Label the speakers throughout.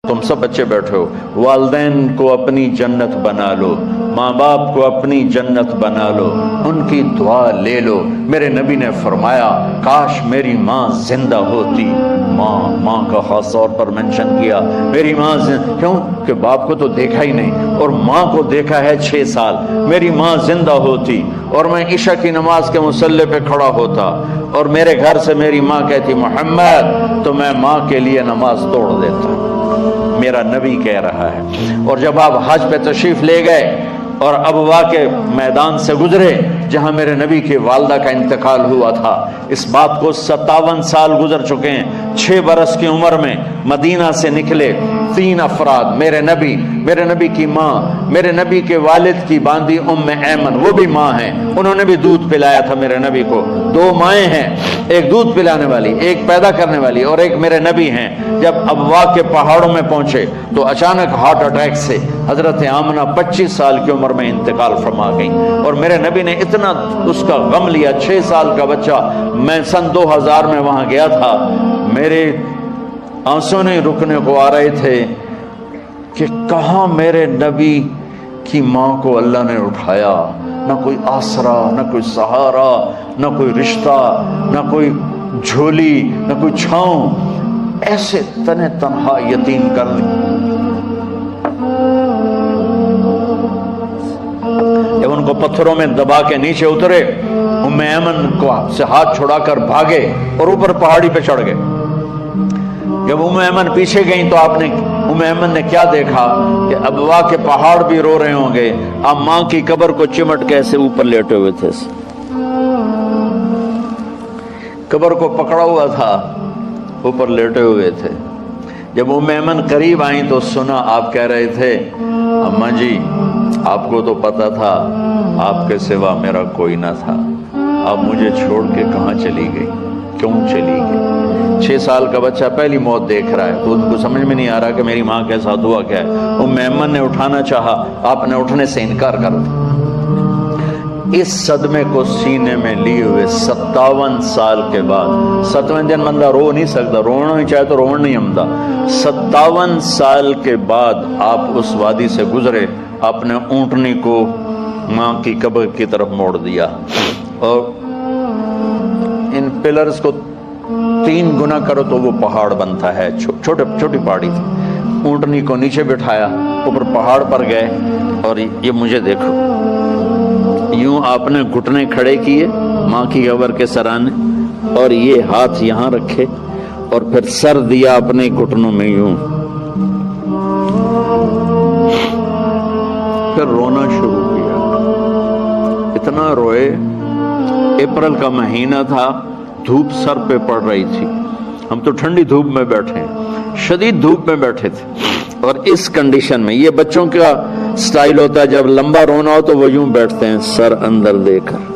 Speaker 1: تم سب بچے بیٹھے ہو، والدین کو اپنی جنت بنا لو، ماں باپ کو اپنی جنت بنا لو، ان کی دعا لے لو۔ میرے نبی نے فرمایا کاش میری ماں زندہ ہوتی۔ ماں کا خاص طور پر منشن کیا، میری ماں کیوں کہ باپ کو تو دیکھا ہی نہیں اور ماں کو دیکھا ہے 6 سال۔ میری ماں زندہ ہوتی اور میں عشاء کی نماز کے مصلی پہ کھڑا ہوتا اور میرے گھر سے میری ماں کہتی محمد، تو میں ماں کے لیے نماز توڑ دیتا۔ میرا نبی کہہ رہا ہے۔ اور جب آپ حج پہ تشریف لے گئے اور ابوا کے میدان سے گزرے جہاں میرے نبی کی والدہ کا انتقال ہوا تھا، اس بات کو 57 سال گزر چکے ہیں۔ 6 برس کی عمر میں مدینہ سے نکلے 3 افراد، میرے نبی کی ماں، میرے نبی کے والد کی باندی ام ایمن، وہ بھی ماں ہیں، انہوں نے بھی دودھ پلایا تھا میرے نبی کو۔ 2 مائیں ہیں، ایک دودھ پلانے والی، ایک پیدا کرنے والی، اور ایک میرے نبی ہیں۔ جب ابوا کے پہاڑوں میں پہنچے تو اچانک ہارٹ اٹیک سے حضرت آمنہ 25 سال کی عمر میں انتقال فرما گئیں، اور میرے نبی نے اتنا اس کا غم لیا۔ 6 سال کا بچہ، میں سن 2000 میں وہاں گیا تھا، میرے آنسو نہیں رکنے کو آ رہے تھے کہ کہاں میرے نبی کی ماں کو اللہ نے اٹھایا، نہ کوئی آسرا، نہ کوئی سہارا، نہ کوئی رشتہ، نہ کوئی جھولی، نہ کوئی چھاؤں، ایسے تنہ تنہا یتیم کر دی۔ جب ان کو پتھروں میں دبا کے نیچے اترے، ام ایمن کو سے ہاتھ چھڑا کر بھاگے اور اوپر پہاڑی پہ چڑھ گئے۔ جب ام ایمن پیچھے گئیں تو ام ایمن نے کیا دیکھا کہ ابوا کے پہاڑ بھی رو رہے ہوں گے، اب ماں کی قبر کو چمٹ کے ایسے اوپر لیٹے ہوئے تھے، قبر کو پکڑا ہوا تھا، اوپر لیٹے ہوئے تھے۔ جب ام ایمن قریب آئیں تو سنا آپ کہہ رہے تھے اماں جی آپ کو تو پتا تھا آپ کے سوا میرا کوئی نہ تھا، آپ مجھے چھوڑ کے کہاں چلی گئی، کیوں چلی گئی؟ 6 سال کا بچہ پہلی موت دیکھ رہا ہے تو ان کو سمجھ میں نہیں آ رہا کہ میری ماں کے ساتھ ہوا کیا ہے۔ ام ایمن نے اٹھانا چاہا، آپ نے اٹھنے سے انکار کر دیا۔ اس صدمے کو سینے میں لیے ہوئے 57 سال کے بعد، 7ویں دن بندہ رو نہیں سکتا، رونا ہی چاہے تو رونا نہیں آمدا، 57 سال کے بعد آپ اس وادی سے گزرے، اپنے اونٹنی کو ماں کی قبر کی طرف موڑ دیا، اور ان پلرز کو 3 گنا کرو تو وہ پہاڑ بنتا ہے، چھوٹی پہاڑی تھی۔ اونٹنی کو نیچے بٹھایا، اوپر پہاڑ پر گئے، اور یہ مجھے دیکھو، یوں آپ نے گھٹنے کھڑے کیے ماں کی قبر کے سرانے، اور یہ ہاتھ یہاں رکھے اور پھر سر دیا اپنے گھٹنوں میں یوں، پھر رونا شروع کیا۔ اتنا روئے، اپریل کا مہینہ تھا، دھوپ سر پہ پڑ رہی تھی، ہم تو ٹھنڈی دھوپ میں بیٹھے ہیں، شدید دھوپ میں بیٹھے تھے، اور اس کنڈیشن میں یہ بچوں کا سٹائل ہوتا ہے جب لمبا رونا ہو تو وہ یوں بیٹھتے ہیں سر اندر دے کر۔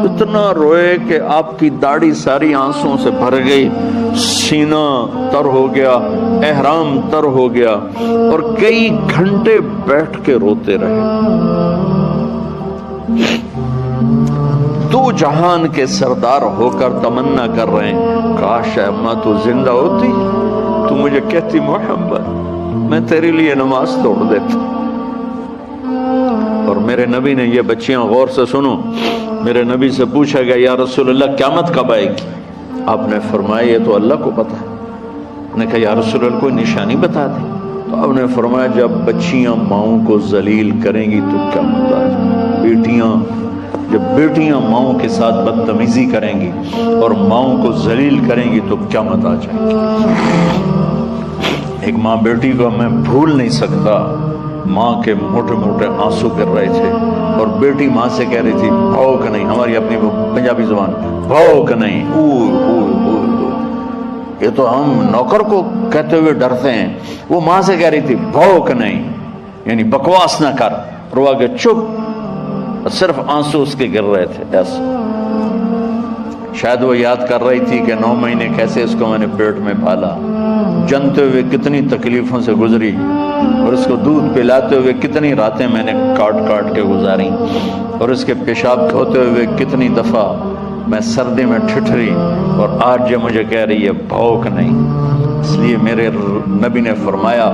Speaker 1: اتنا روئے کہ آپ کی داڑھی ساری آنسوں سے بھر گئی، سینہ تر ہو گیا، احرام تر ہو گیا، اور کئی گھنٹے بیٹھ کے روتے رہے۔ تو جہان کے سردار ہو کر تمنا کر رہے ہیں کاش اماں تو زندہ ہوتی، تو مجھے کہتی محمد میں تیرے لیے نماز توڑ دیتا۔ اور میرے نبی نے، یہ بچیاں غور سے سنو، میرے نبی سے پوچھا گیا یا رسول اللہ قیامت کب آئے گی؟ آپ نے فرمایا یہ تو اللہ کو پتا ہے۔ نے کہا یا رسول اللہ کوئی نشانی بتا دیں؟ تو آپ نے فرمایا جب بچیاں ماؤں کو ذلیل کریں گی تو قیامت آ جائے گی۔ جب بیٹیاں ماؤں کے ساتھ بدتمیزی کریں گی اور ماؤں کو ذلیل کریں گی تو قیامت آ جائے گی۔ ایک ماں بیٹی کو میں بھول نہیں سکتا، ماں کے موٹے موٹے آنسو گر رہے تھے، اور بیٹی ماں سے کہہ رہی تھی بھوک نہیں، ہماری اپنی پنجابی زبان بھوک نہیں، یہ تو ہم نوکر کو کہتے ہوئے ڈرتے ہیں، وہ ماں سے کہہ رہی تھی بھوک نہیں، یعنی بکواس نہ کر، روا کے چپ، صرف آنسو اس کے گر رہے تھے ایسا۔ شاید وہ یاد کر رہی تھی کہ 9 مہینے کیسے اس کو میں نے پیٹ میں پالا، جنتے ہوئے کتنی تکلیفوں سے گزری، اور اس کو دودھ پلاتے ہوئے کتنی راتیں میں نے کاٹ کاٹ کے گزاری، اور اس کے پیشاب دھوتے ہوئے کتنی دفعہ میں سردی میں ٹھٹھری، اور آج یہ مجھے کہہ رہی ہے بھوک نہیں۔ اس لیے میرے نبی نے فرمایا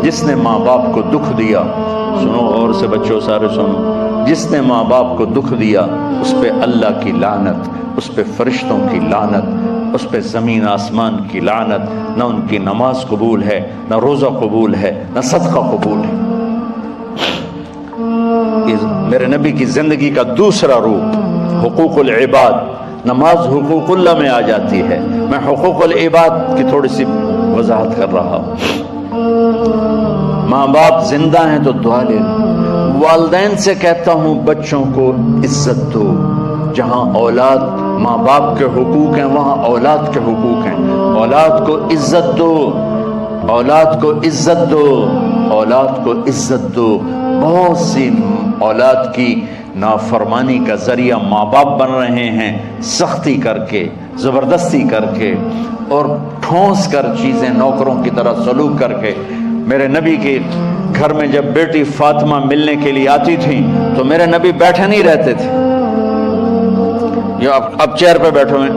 Speaker 1: جس نے ماں باپ کو دکھ دیا، سنو اور سے بچوں سارے سنو، جس نے ماں باپ کو دکھ دیا اس پہ اللہ کی لعنت، اس پہ فرشتوں کی لعنت، اس پہ زمین آسمان کی لعنت، نہ ان کی نماز قبول ہے، نہ روزہ قبول ہے، نہ صدقہ قبول ہے۔ میرے نبی کی زندگی کا دوسرا روپ حقوق العباد، نماز حقوق اللہ میں آ جاتی ہے، میں حقوق العباد کی تھوڑی سی وضاحت کر رہا ہوں۔ ماں باپ زندہ ہیں تو دعا لے لو۔ والدین سے کہتا ہوں بچوں کو عزت دو، جہاں اولاد ماں باپ کے حقوق ہیں وہاں اولاد کے حقوق ہیں، اولاد کو عزت دو، اولاد کو عزت دو، اولاد کو عزت دو۔ بہت سی اولاد کی نافرمانی کا ذریعہ ماں باپ بن رہے ہیں، سختی کر کے، زبردستی کر کے اور ٹھونس کر چیزیں نوکروں کی طرح سلوک کر کے۔ میرے نبی کے گھر میں جب بیٹی فاطمہ ملنے کے لیے آتی تھی تو میرے نبی بیٹھے نہیں رہتے تھے، اب چیئر پہ بیٹھے ہوئے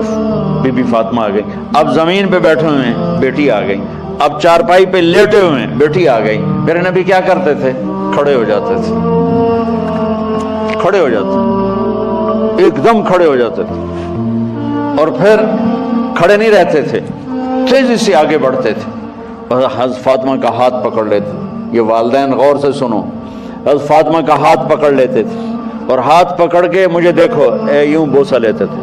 Speaker 1: بی بی فاطمہ آ گئی، اب زمین پہ بیٹھے ہوئے ہیں بیٹی آ گئی، اب چارپائی پہ لیٹے ہوئے ہیں بیٹی آ گئی۔ میرے نبی کیا کرتے تھے؟ کھڑے ہو جاتے تھے، کھڑے ہو جاتے، ایک دم کھڑے ہو جاتے تھے، اور پھر کھڑے نہیں رہتے تھے، تیزی سے آگے بڑھتے تھے اور حضرت فاطمہ کا ہاتھ پکڑ لیتے۔ یہ والدین غور سے سنو، حضرت فاطمہ کا ہاتھ پکڑ لیتے تھے اور ہاتھ پکڑ کے مجھے دیکھو یوں بوسہ لیتے تھے،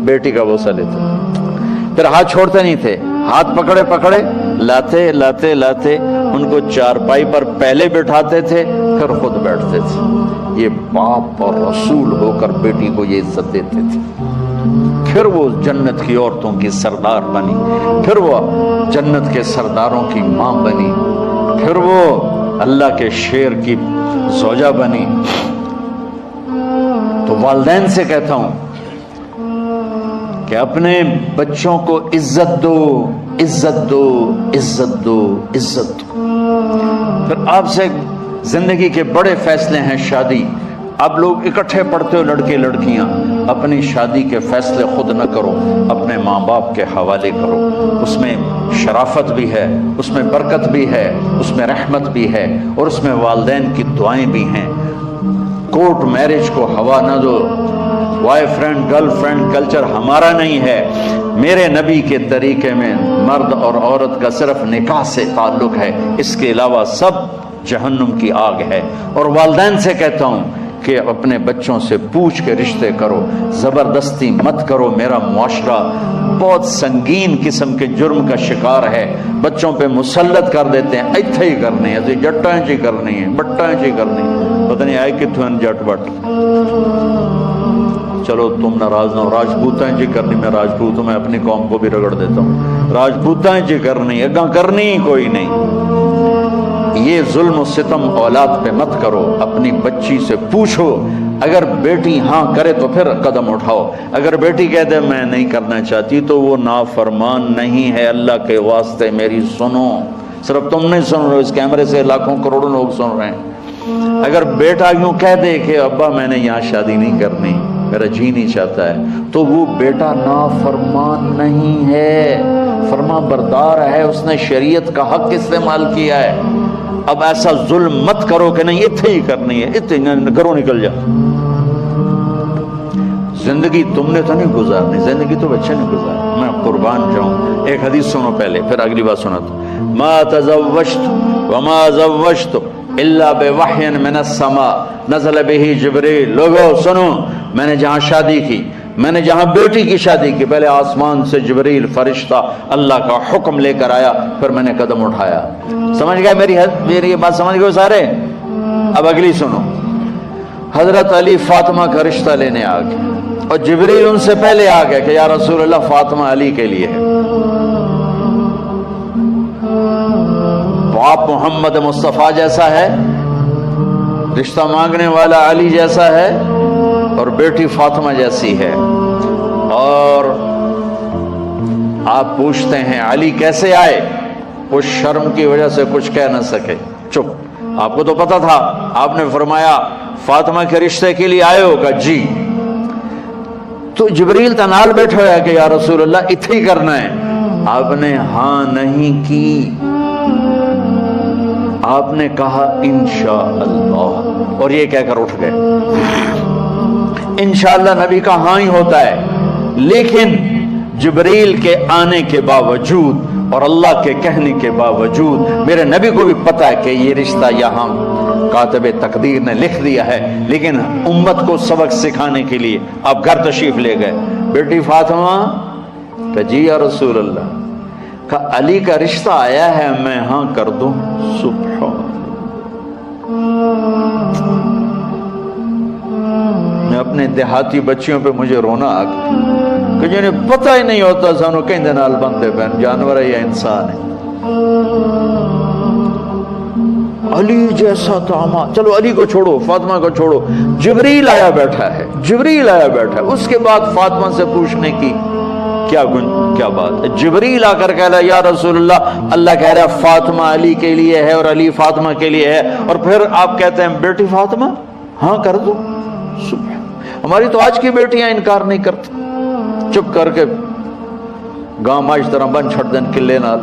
Speaker 1: بیٹی کا بوسہ لیتے تھے، پھر ہاتھ چھوڑتے نہیں تھے، ہاتھ پکڑے پکڑے لاتے لاتے لاتے ان کو چارپائی پر پہلے بٹھاتے تھے پھر خود بیٹھتے تھے۔ یہ باپ اور رسول ہو کر بیٹی کو یہ عزت دیتے تھے۔ پھر وہ جنت کی عورتوں کی سردار بنی، پھر وہ جنت کے سرداروں کی ماں بنی، پھر وہ اللہ کے شیر کی زوجہ بنی۔ تو والدین سے کہتا ہوں کہ اپنے بچوں کو عزت دو، عزت دو، عزت دو، عزت دو۔ پھر آپ سے زندگی کے بڑے فیصلے ہیں شادی۔ اب لوگ اکٹھے پڑھتے ہو لڑکے لڑکیاں، اپنی شادی کے فیصلے خود نہ کرو، اپنے ماں باپ کے حوالے کرو۔ اس میں شرافت بھی ہے، اس میں برکت بھی ہے، اس میں رحمت بھی ہے، اور اس میں والدین کی دعائیں بھی ہیں۔ کورٹ میرج کو ہوا نہ دو، boy friend girl friend culture ہمارا نہیں ہے۔ میرے نبی کے طریقے میں مرد اور عورت کا صرف نکاح سے تعلق ہے، اس کے علاوہ سب جہنم کی آگ ہے۔ اور والدین سے کہتا ہوں کہ اپنے بچوں سے پوچھ کے رشتے کرو، زبردستی مت کرو۔ میرا معاشرہ بہت سنگین قسم کے جرم کا شکار ہے، بچوں پہ مسلط کر دیتے ہیں، ایتھے ہی کرنی ہے، جٹاں چی کرنی ہے، بٹاں چی کرنی ہے، پتہ نہیں آئے کتوں جٹ بٹ۔ چلو تم ناراض نہ ہو، راجپوتاں جی کرنی، میں راجپوت ہوں، میں اپنی قوم کو بھی رگڑ دیتا ہوں، راجپوتاں جی کرنی، اگاں کرنی ہی کوئی نہیں۔ یہ ظلم و ستم اولاد پہ مت کرو، اپنی بچی سے پوچھو، اگر بیٹی ہاں کرے تو پھر قدم اٹھاؤ، اگر بیٹی کہہ دے میں نہیں کرنا چاہتی تو وہ نافرمان نہیں ہے۔ اللہ کے واسطے میری سنو، صرف تم نہیں سن رہے، اس کیمرے سے لاکھوں کروڑوں لوگ سن رہے ہیں۔ اگر بیٹا یوں کہہ دے کہ ابا میں نے یہاں شادی نہیں کرنی، میرا جی نہیں چاہتا ہے، تو وہ بیٹا نافرمان نہیں ہے، فرما بردار ہے، اس نے شریعت کا حق استعمال کیا ہے۔ اب ایسا ظلم مت کرو کہ نہیں اتھے ہی کرنی ہے، اتھے گھروں نکل جا۔ زندگی تم نے تو نہیں گزارنی، زندگی تو بچے نے گزارنی، میں قربان جاؤں۔ ایک حدیث سنو پہلے، پھر اگلی بات سناتا ہوں۔ ما تزوجت وما زوجت الا بوحی من السماء نزل به جبریل۔ لوگو سنو، میں نے جہاں شادی کی، میں نے جہاں بیٹی کی شادی کی، پہلے آسمان سے جبریل فرشتہ اللہ کا حکم لے کر آیا، پھر میں نے قدم اٹھایا۔ سمجھ گئے میری یہ بات سمجھ گئے سارے؟ اب اگلی سنو۔ حضرت علی فاطمہ کا رشتہ لینے آ گئے اور جبریل ان سے پہلے آ گیا کہ یا رسول اللہ فاطمہ علی کے لیے ہے۔ باپ محمد مصطفیٰ جیسا ہے، رشتہ مانگنے والا علی جیسا ہے، اور بیٹی فاطمہ جیسی ہے۔ اور آپ پوچھتے ہیں علی کیسے آئے؟ اس شرم کی وجہ سے کچھ کہہ نہ سکے، چپ۔ آپ کو تو پتا تھا، آپ نے فرمایا فاطمہ کے رشتے کے لیے آئے ہوگا جی۔ تو جبریل تنال بیٹھا ہے کہ یا رسول اللہ اتھے ہی کرنا ہے، آپ نے ہاں نہیں کی، آپ نے کہا انشاءاللہ، اور یہ کہہ کر اٹھ گئے۔ انشاءاللہ نبی کا ہاں ہی ہوتا ہے، لیکن جبریل کے آنے کے باوجود اور اللہ کے کہنے کے باوجود میرے نبی کو بھی پتا ہے کہ یہ رشتہ یہاں کاتب تقدیر نے لکھ دیا ہے، لیکن امت کو سبق سکھانے کے لیے آپ گھر تشریف لے گئے۔ بیٹی فاطمہ کہ جی یا رسول اللہ، کہ علی کا رشتہ آیا ہے، میں ہاں کر دوں؟ سبحان، میں اپنے دیہاتی بچیوں پہ مجھے رونا آ گیا کہ جنہیں پتہ ہی نہیں ہوتا سانو کہیں دے نال بندے بہن جانور ہے یا انسان ہے۔ علی جیسا داماد، چلو علی کو چھوڑو، فاطمہ کو چھوڑو، جبریل آیا بیٹھا ہے، جبریل آیا بیٹھا ہے۔ اس کے بعد فاطمہ سے پوچھنے کی کیا بات ہے؟ جبریل آ کر کہہ رہا یا رسول اللہ، اللہ کہہ رہا فاطمہ علی کے لیے ہے اور علی فاطمہ کے لیے ہے، اور پھر آپ کہتے ہیں بیٹی فاطمہ ہاں کر دو۔ ہماری تو آج کی بیٹیاں انکار نہیں کرتی، چپ کر کے گاں ماج طرح بن چھڑ دین کلے نال۔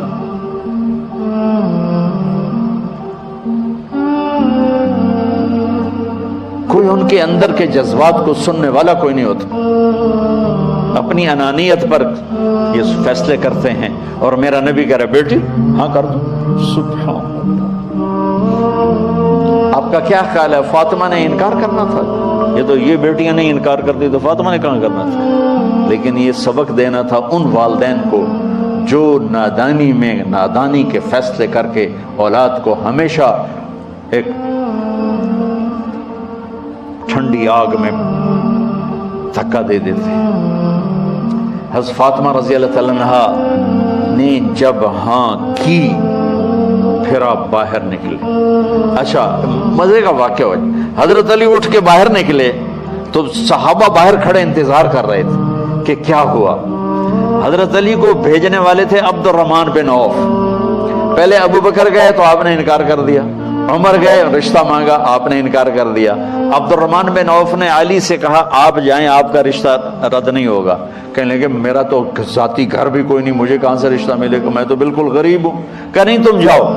Speaker 1: کوئی ان کے اندر کے جذبات کو سننے والا کوئی نہیں ہوتا، اپنی انانیت پر یہ فیصلے کرتے ہیں، اور میرا نبی کہہ رہا بیٹی ہاں کر دو۔ سبحان اللہ، آپ کا کیا خیال ہے فاطمہ نے انکار کرنا تھا؟ یہ بیٹیاں نہیں انکار کرتی تو فاطمہ نے کہاں کرنا تھا؟ لیکن یہ سبق دینا تھا ان والدین کو جو نادانی میں نادانی کے فیصلے کر کے اولاد کو ہمیشہ ایک ٹھنڈی آگ میں دھکا دے دیتے ہیں۔ حضرت فاطمہ رضی اللہ تعالیٰ عنہا نے جب ہاں کی پھر آپ باہر نکلے۔ اچھا مزے کا واقعہ ہو، حضرت علی اٹھ کے باہر نکلے تو صحابہ باہر کھڑے انتظار کر رہے تھے کہ کیا ہوا۔ حضرت علی کو بھیجنے والے تھے عبد الرحمن بن عوف، پہلے ابو بکر گئے تو آپ نے انکار کر دیا، عمر گئے رشتہ مانگا، آپ نے انکار کر دیا۔ عبد الرحمن بن عوف نے علی سے کہا آپ جائیں، آپ کا رشتہ رد نہیں ہوگا۔ کہنے لگے میرا تو ذاتی گھر بھی کوئی نہیں، مجھے کہاں سے رشتہ ملے گا، میں تو بالکل غریب ہوں۔ کہ نہیں تم جاؤ۔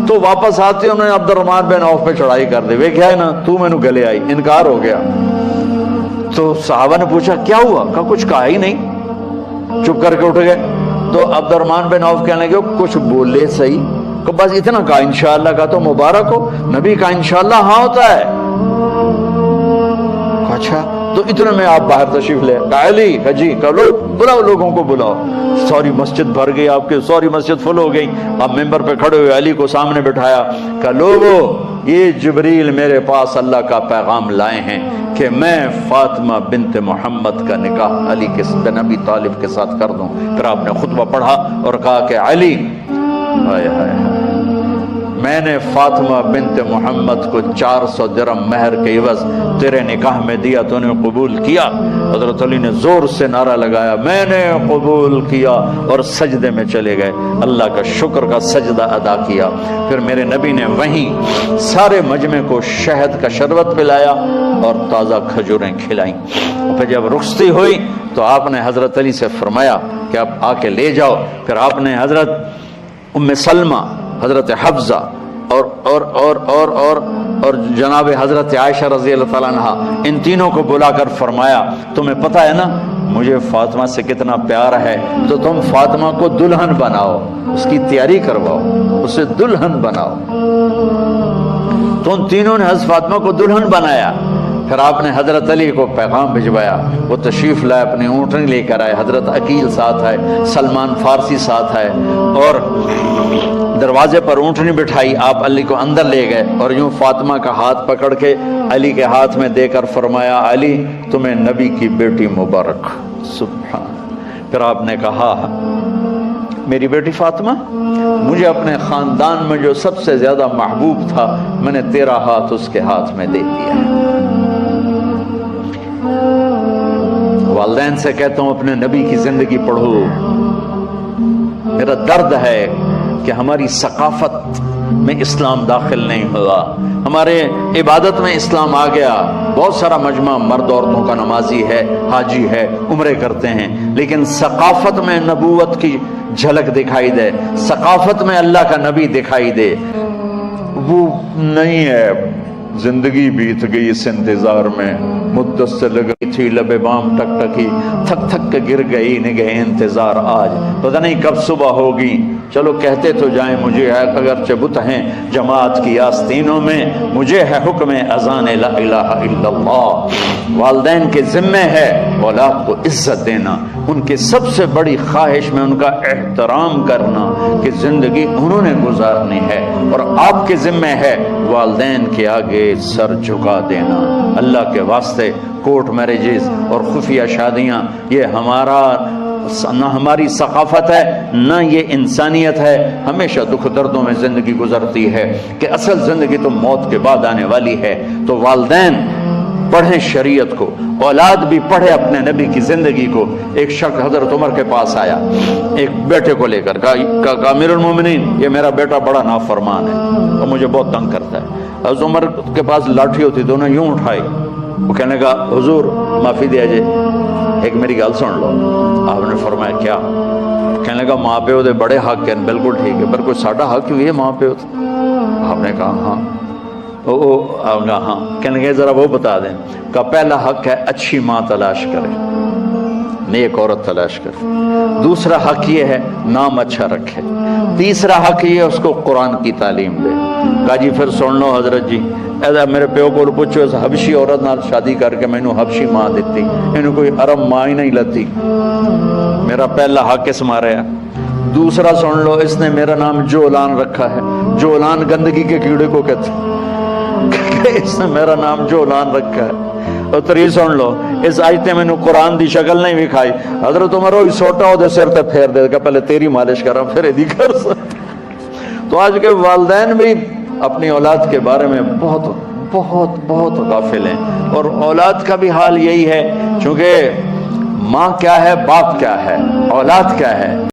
Speaker 1: تو واپس آتے انہوں نے عبد الرحمن بن عوف پہ چڑھائی کر دی، وہ کیا ہے نا تو میں نے گلے آئی، انکار ہو گیا۔ تو صحابہ نے پوچھا کیا ہوا؟ کہا کچھ کہا ہی نہیں، چپ کر کے اٹھ گئے۔ تو عبد الرحمن بن عوف کہنے لگے کچھ بولے صحیح، کہ بس اتنا کہا انشاءاللہ کا تو مبارک ہو، نبی کا انشاءاللہ ہاں ہوتا ہے۔ اچھا تو اتنے میں آپ باہر تشریف لے، کہا علی جی بلاؤ، لوگوں کو بلاؤ۔ ساری مسجد بھر گئی، آپ کے ساری مسجد فل ہو گئی۔ آپ ممبر پہ کھڑے ہوئے علی کو سامنے بٹھایا، کہا لوگو یہ جبریل میرے پاس اللہ کا پیغام لائے ہیں کہ میں فاطمہ بنت محمد کا نکاح علی کے بن ابی طالب کے ساتھ کر دوں۔ پھر آپ نے خطبہ پڑھا اور کہا کہ علی ہائے ہائے ہائے، میں نے فاطمہ بنت محمد کو 400 درہم مہر کے عوض تیرے نکاح میں دیا، تو نے قبول کیا؟ حضرت علی نے زور سے نعرہ لگایا میں نے قبول کیا، اور سجدے میں چلے گئے، اللہ کا شکر کا سجدہ ادا کیا۔ پھر میرے نبی نے وہیں سارے مجمع کو شہد کا شربت پلایا اور تازہ کھجوریں کھلائیں۔ پھر جب رخصتی ہوئی تو آپ نے حضرت علی سے فرمایا کہ آپ آ کے لے جاؤ۔ پھر آپ نے حضرت ام سلمہ، حضرت حفصہ اور جناب حضرت عائشہ رضی اللہ تعالیٰ عنہ، ان تینوں کو بلا کر فرمایا تمہیں پتہ ہے نا مجھے فاطمہ سے کتنا پیار ہے، تو تم فاطمہ کو دلہن بناؤ، اس کی تیاری کرواؤ، اسے دلہن بناؤ۔ تو ان تینوں نے حضرت فاطمہ کو دلہن بنایا۔ پھر آپ نے حضرت علی کو پیغام بھجوایا، وہ تشریف لائے، اپنی اونٹنی لے کر آئے، حضرت عقیل ساتھ ہے، سلمان فارسی ساتھ ہے، اور دروازے پر اونٹنی بٹھائی، آپ علی کو اندر لے گئے اور یوں فاطمہ کا ہاتھ پکڑ کے علی کے ہاتھ میں دے کر فرمایا علی تمہیں نبی کی بیٹی مبارک۔ سبحان۔ پھر آپ نے کہا میری بیٹی فاطمہ، مجھے اپنے خاندان میں جو سب سے زیادہ محبوب تھا میں نے تیرا ہاتھ اس کے ہاتھ میں دے دیا ہے۔ والدین سے کہتا ہوں اپنے نبی کی زندگی پڑھو، میرا درد ہے کہ ہماری ثقافت میں اسلام داخل نہیں ہوا، ہمارے عبادت میں اسلام آ گیا۔ بہت سارا مجمع مرد عورتوں کا نمازی ہے، حاجی ہے، عمرے کرتے ہیں، لیکن ثقافت میں نبوت کی جھلک دکھائی دے، ثقافت میں اللہ کا نبی دکھائی دے، وہ نہیں ہے۔ زندگی بیت گئی اس انتظار میں، مدت سے لگ گئی تھی لب بام ٹک ٹکی، تھک تھک کے گر گئی نگہ انتظار آج، پتہ نہیں کب صبح ہوگی۔ چلو کہتے تو جائیں مجھے ہے اگرچہ بت ہیں جماعت کی آستینوں میں، مجھے ہے حکم اذان لا الہ الا اللہ۔ والدین کے ذمہ ہے اولاد کو عزت دینا، ان کے سب سے بڑی خواہش میں ان کا احترام کرنا کہ زندگی انہوں نے گزارنی ہے، اور آپ کے ذمہ ہے والدین کے آگے سر جھکا دینا۔ اللہ کے واسطے کورٹ میرجز اور خفیہ شادیاں یہ نہ ہماری ثقافت ہے، نہ یہ انسانیت ہے۔ ہمیشہ دکھ دردوں میں زندگی گزرتی ہے کہ اصل زندگی تو موت کے بعد آنے والی ہے۔ تو والدین پڑھیں شریعت کو، اولاد بھی پڑھے اپنے نبی کی زندگی کو۔ ایک شخص حضرت عمر کے پاس آیا ایک بیٹے کو لے کر، کہا امیر المومنین یہ میرا بیٹا بڑا نافرمان ہے اور مجھے بہت تنگ کرتا ہے۔ حضرت عمر کے پاس لاٹھی ہوتی تو انہوں نے یوں اٹھائی، وہ کہنے کا حضور معافی دیا جائے، ایک میری گل سن لو۔ آپ نے فرمایا کیا؟ کہنے لگا ماں پیو دے بڑے حق ہیں، بالکل ٹھیک ہے، پر کوئی ساڈا حق بھی ہے ماں پیو تے؟ آپ نے کہا ہاں۔ ہاں۔ کہنے لگے ذرا وہ بتا دیں۔ کہ پہلا حق ہے اچھی ماں تلاش کرے، نیک عورت تلاش کرے۔ دوسرا حق یہ ہے نام اچھا رکھے۔ تیسرا حق یہ ہے اس کو قرآن کی تعلیم دے۔ کہا جی پھر سن لو حضرت جی، ایسا میرے پیو کو پوچھو اس حبشی عورت نال شادی کر کے مینوں حبشی ماں دیتی، انہوں کوئی عرب ماں ہی نہیں لتی۔ میرا پہلا حق اس مارے ہے۔ دوسرا سن لو، اس نے میرا نام جولان رکھا ہے۔ جولان گندگی کے کیڑے کو کہتے ہیں، اس نے میرا نام جولان رکھا ہے۔ اور تری سن لو، اس آیت نے مینوں قرآن دی شکل نہیں دکھائی۔ حضرت عمر ہوئی سوٹا ہو دے سر تے پھیر دے کہ پہلے تیری مالش کرا پھر ایدی کر سکتے۔ تو آج کے والدین بھی اپنی اولاد کے بارے میں بہت بہت بہت غافل ہیں، اور اولاد کا بھی حال یہی ہے، چونکہ ماں کیا ہے، باپ کیا ہے، اولاد کیا ہے۔